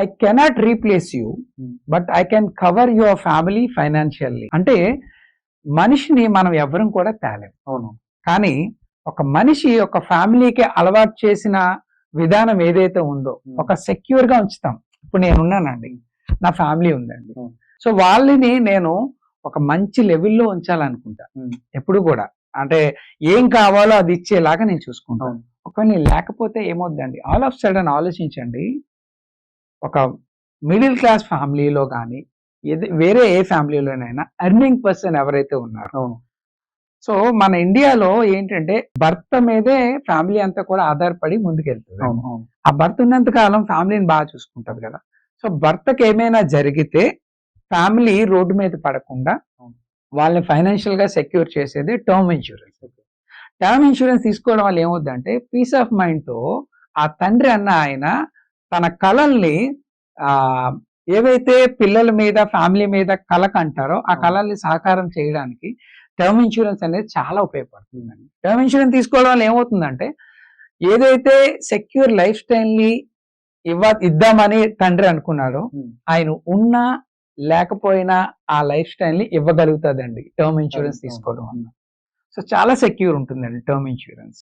I cannot replace you, but I can cover your family financially. అంటే మనిషిని మనం ఎవ్వరం కూడా తేలేం. అవును. కానీ ఒక మనిషి ఒక ఫ్యామిలీకి అలవాటు చేసిన విధానం ఏదైతే ఉందో ఒక సెక్యూర్ గా ఉంచుతాం. ఇప్పుడు నేను ఉన్నానండి, నా ఫ్యామిలీ ఉందండి, సో వాళ్ళని నేను ఒక మంచి లెవెల్లో ఉంచాలనుకుంటా ఎప్పుడు కూడా. అంటే ఏం కావాలో అది ఇచ్చేలాగా నేను చూసుకుంటాను. ఒకవేళ నేను లేకపోతే ఏమవుద్దండి, ఆల్ ఆఫ్ సడన్ ఆలోచించండి, ఒక మిడిల్ క్లాస్ ఫ్యామిలీలో కానీ వేరే ఏ ఫ్యామిలీలోనైనా ఎర్నింగ్ పర్సన్ ఎవరైతే ఉన్నారో, సో మన ఇండియాలో ఏంటంటే భర్త మీదే ఫ్యామిలీ అంతా కూడా ఆధారపడి ముందుకెళ్తుంది. ఆ భర్త ఉన్నంత కాలం ఫ్యామిలీని బాగా చూసుకుంటారు కదా. సో భర్తకి ఏమైనా జరిగితే ఫ్యామిలీ రోడ్డు మీద పడకుండా వాళ్ళని ఫైనాన్షియల్ గా సెక్యూర్ చేసేది టర్మ్ ఇన్సూరెన్స్. టర్మ్ ఇన్సూరెన్స్ తీసుకోవడం వల్ల ఏమవుద్దంటే పీస్ ఆఫ్ మైండ్ తో ఆ తండ్రి అన్న ఆయన తన కళల్ని ఏవైతే పిల్లల మీద ఫ్యామిలీ మీద కళకు అంటారో ఆ కళల్ని సాకారం చేయడానికి టర్మ్ ఇన్సూరెన్స్ అనేది చాలా ఉపయోగపడుతుందండి. టర్మ్ ఇన్సూరెన్స్ తీసుకోవడం వల్ల ఏమవుతుందంటే ఏదైతే సెక్యూర్ లైఫ్ స్టైల్ ని ఇద్దామని తండ్రి అనుకున్నాడో ఆయన ఉన్నా లేకపోయినా ఆ లైఫ్ స్టైల్ ని ఇవ్వగలుగుతుందండి టర్మ్ ఇన్సూరెన్స్ తీసుకోవడం వల్ల. సో చాలా సెక్యూర్ ఉంటుందండి టర్మ్ ఇన్సూరెన్స్.